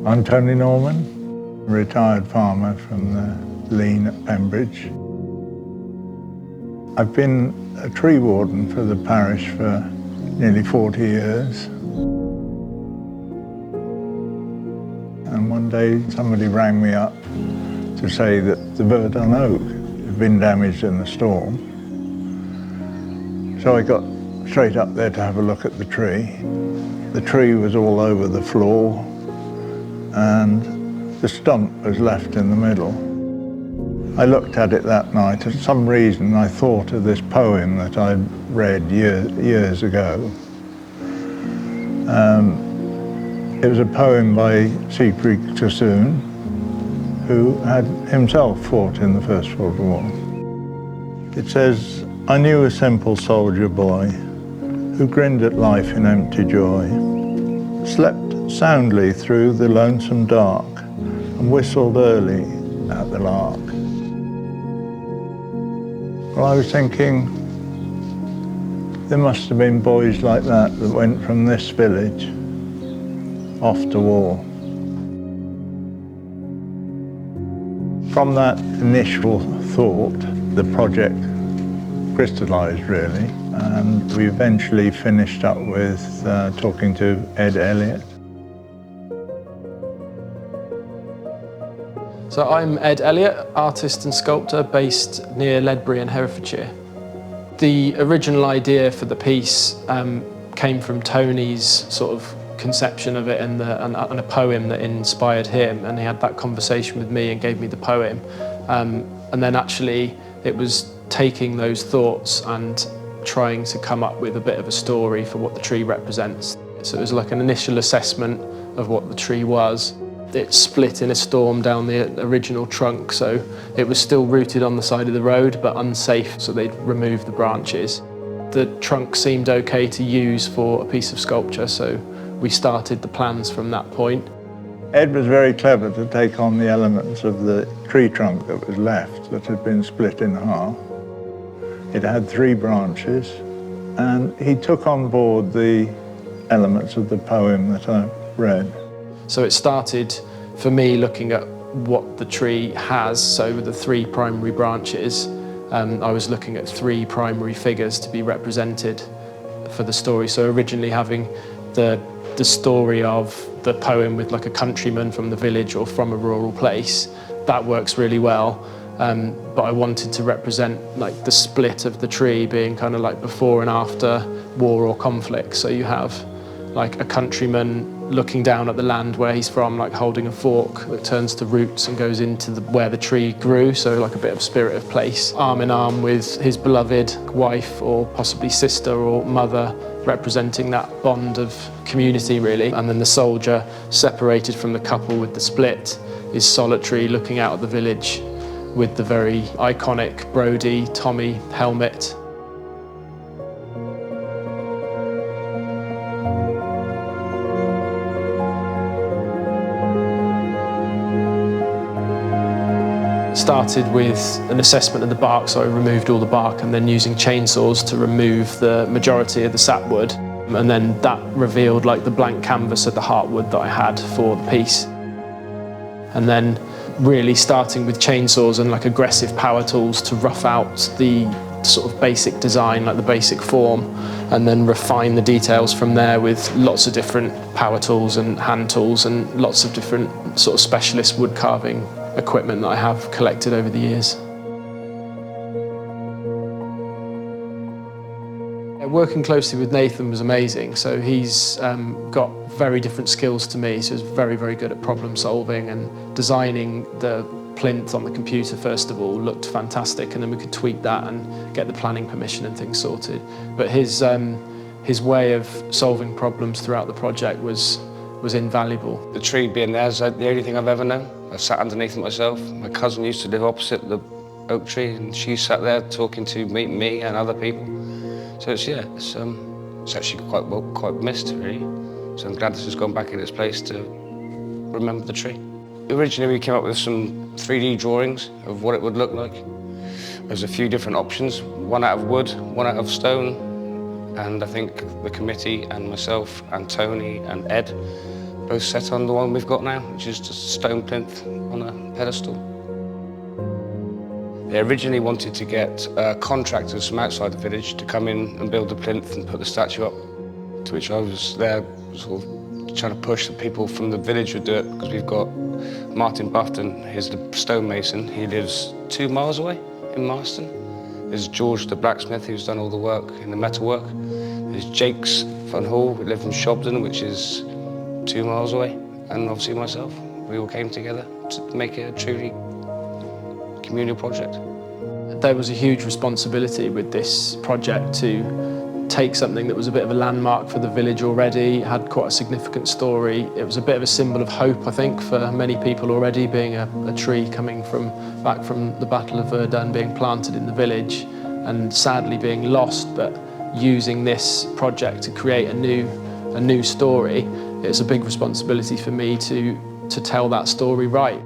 I'm Tony Norman, retired farmer from the Lean at Pembridge. I've been a tree warden for the parish for nearly 40 years. And one day somebody rang me up to say that the Verdun Oak had been damaged in the storm. So I got straight up there to have a look at the tree. The tree was all over the floor, and the stump was left in the middle. I looked at it that night, and for some reason I thought of this poem that I'd read years ago. It was a poem by Siegfried Sassoon, who had himself fought in the First World War. It says, "I knew a simple soldier boy who grinned at life in empty joy, slept soundly through the lonesome dark and whistled early at the lark." Well, I was thinking, there must have been boys like that went from this village off to war. From that initial thought, the project crystallised really, and we eventually finished up with talking to Ed Elliott. So I'm Ed Elliott, artist and sculptor based near Ledbury in Herefordshire. The original idea for the piece came from Tony's sort of conception of it and a poem that inspired him, and he had that conversation with me and gave me the poem. And then actually it was taking those thoughts and trying to come up with a bit of a story for what the tree represents. So it was like an initial assessment of what the tree was. It split in a storm down the original trunk, so it was still rooted on the side of the road but unsafe, so they'd removed the branches. The trunk seemed okay to use for a piece of sculpture, so we started the plans from that point. Ed was very clever to take on the elements of the tree trunk that was left, that had been split in half. It had 3 branches, and he took on board the elements of the poem that I read. So it started for me looking at what the tree has. So with the 3 primary branches, I was looking at 3 primary figures to be represented for the story. So originally having the story of the poem with like a countryman from the village or from a rural place, that works really well. But I wanted to represent like the split of the tree being kind of like before and after war or conflict. So you have like a countryman looking down at the land where he's from, like holding a fork that turns to roots and goes into where the tree grew, so like a bit of spirit of place. Arm in arm with his beloved wife or possibly sister or mother, representing that bond of community really. And then the soldier, separated from the couple with the split, is solitary looking out at the village with the very iconic Brodie Tommy helmet. Started with an assessment of the bark, so I removed all the bark and then using chainsaws to remove the majority of the sapwood. And then that revealed like the blank canvas of the heartwood that I had for the piece. And then really starting with chainsaws and like aggressive power tools to rough out the sort of basic design, like the basic form, and then refine the details from there with lots of different power tools and hand tools and lots of different sort of specialist wood carving equipment that I have collected over the years. Working closely with Nathan was amazing. So he's got very different skills to me. So he's very, very good at problem solving and designing the plinth on the computer first of all looked fantastic, and then we could tweak that and get the planning permission and things sorted. But his way of solving problems throughout the project was invaluable. The tree being there is the only thing I've ever known. I've sat underneath it myself. My cousin used to live opposite the oak tree, and she sat there talking to me and other people. So it's actually quite missed, really. So I'm glad this has gone back in its place to remember the tree. Originally we came up with some 3D drawings of what it would look like. There's a few different options, one out of wood, one out of stone, and I think the committee and myself and Tony and Ed both set on the one we've got now, which is just a stone plinth on a pedestal. They originally wanted to get contractors from outside the village to come in and build the plinth and put the statue up, to which I was there sort of trying to push that people from the village would do it, because we've got Martin Bufton, he's the stonemason. He lives 2 miles away in Marston. There's George the blacksmith, who's done all the work in the metalwork. There's Jake's Van Hall, who lives in Shobden, which is 2 miles away, and obviously myself. We all came together to make it a truly communal project. There was a huge responsibility with this project to take something that was a bit of a landmark for the village already, had quite a significant story. It was a bit of a symbol of hope, I think, for many people already, being a tree coming back from the Battle of Verdun, being planted in the village and sadly being lost, but using this project to create a new story. It's a big responsibility for me to tell that story right.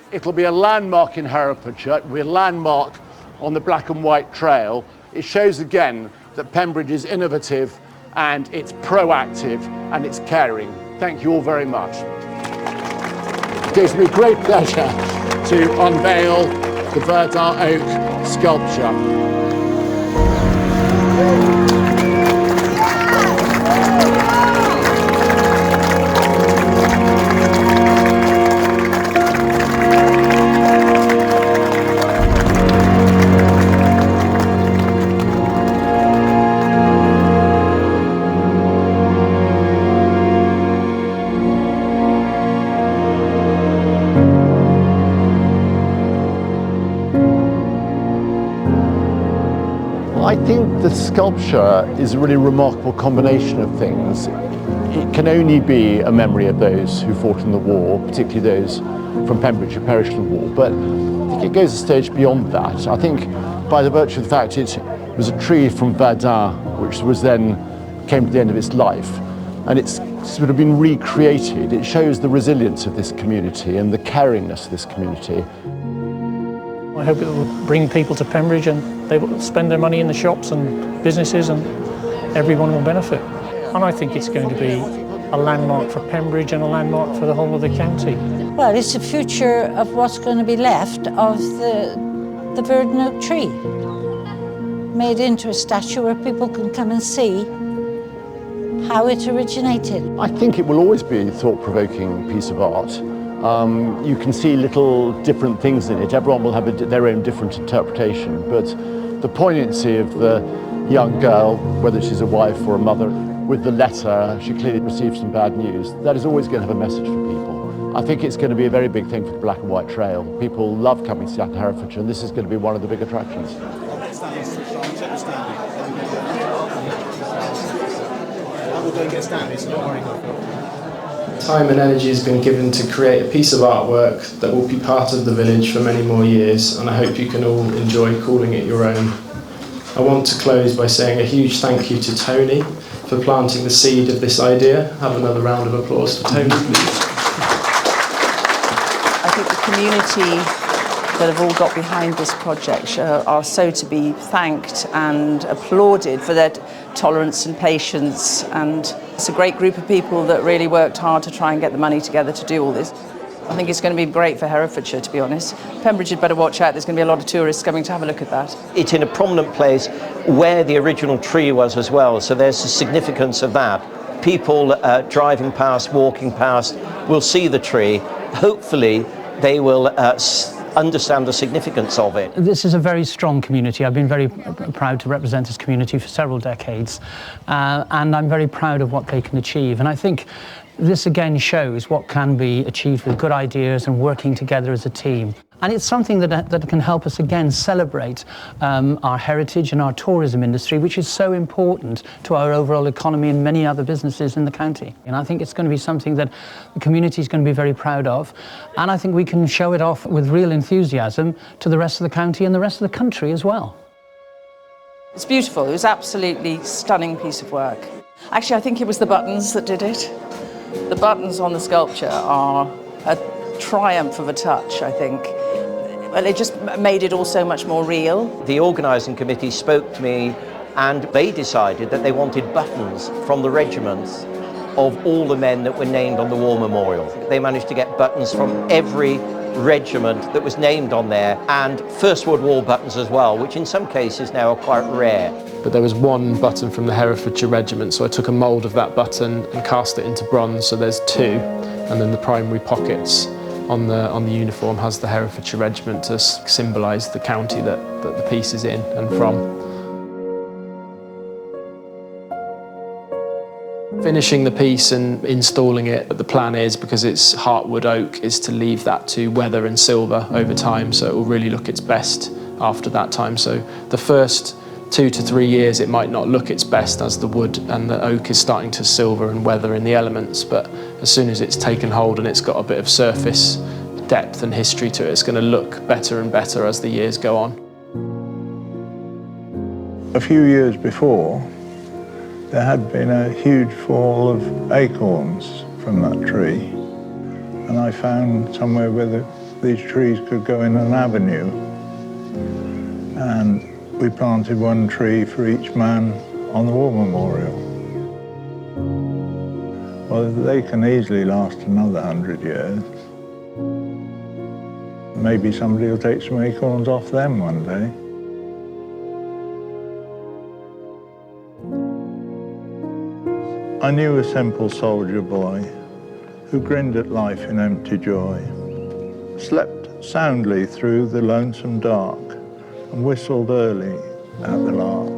It'll be a landmark in Herefordshire. It'll be a landmark on the black and white trail. It shows again that Pembridge is innovative and it's proactive and it's caring. Thank you all very much. It gives me great pleasure to unveil the Verdun Oak sculpture. I think the sculpture is a really remarkable combination of things. It can only be a memory of those who fought in the war, particularly those from Pembridge who perished in the war, but I think it goes a stage beyond that. I think by the virtue of the fact it was a tree from Verdun, which was then came to the end of its life, and it's sort of been recreated. It shows the resilience of this community and the caringness of this community. I hope it will bring people to Pembridge and they will spend their money in the shops and businesses and everyone will benefit. And I think it's going to be a landmark for Pembridge and a landmark for the whole of the county. Well, it's the future of what's going to be left of the Verdun Oak tree, made into a statue where people can come and see how it originated. I think it will always be a thought-provoking piece of art. You can see little different things in it. Everyone will have their own different interpretation, but the poignancy of the young girl, whether she's a wife or a mother, with the letter, she clearly received some bad news. That is always going to have a message for people. I think it's going to be a very big thing for the black and white trail. People love coming to Herefordshire, and this is going to be one of the big attractions. Time and energy has been given to create a piece of artwork that will be part of the village for many more years, and I hope you can all enjoy calling it your own. I want to close by saying a huge thank you to Tony for planting the seed of this idea. Have another round of applause for Tony, please. I think the community that have all got behind this project are so to be thanked and applauded for their tolerance and patience, and it's a great group of people that really worked hard to try and get the money together to do all this. I think it's going to be great for Herefordshire, to be honest. Pembridge had better watch out, there's going to be a lot of tourists coming to have a look at that. It's in a prominent place where the original tree was as well, so there's the significance of that. People driving past, walking past, will see the tree. Hopefully they will understand the significance of it. This is a very strong community. I've been very proud to represent this community for several decades, and I'm very proud of what they can achieve. And I think this again shows what can be achieved with good ideas and working together as a team. And it's something that can help us again celebrate our heritage and our tourism industry, which is so important to our overall economy and many other businesses in the county. And I think it's going to be something that the community is going to be very proud of. And I think we can show it off with real enthusiasm to the rest of the county and the rest of the country as well. It's beautiful. It was absolutely stunning piece of work. Actually, I think it was the buttons that did it. The buttons on the sculpture are a triumph of a touch, I think. Well, it just made it all so much more real. The organising committee spoke to me and they decided that they wanted buttons from the regiments of all the men that were named on the war memorial. They managed to get buttons from every regiment that was named on there, and First World War buttons as well, which in some cases now are quite rare. But there was one button from the Herefordshire Regiment, so I took a mould of that button and cast it into bronze, so there's two, and then the primary pockets on the uniform has the Herefordshire Regiment to symbolise the county that the piece is in and from. Finishing the piece and installing it, the plan is, because it's heartwood oak, is to leave that to weather and silver over time, so it will really look its best after that time. So the first 2 to 3 years it might not look its best as the wood and the oak is starting to silver and weather in the elements, but as soon as it's taken hold and it's got a bit of surface depth and history to it, it's going to look better and better as the years go on. A few years before, there had been a huge fall of acorns from that tree, and I found somewhere where these trees could go in an avenue, and we planted one tree for each man on the war memorial. Well, they can easily last another 100 years. Maybe somebody will take some acorns off them one day. I knew a simple soldier boy who grinned at life in empty joy, slept soundly through the lonesome dark, and whistled early at the lark.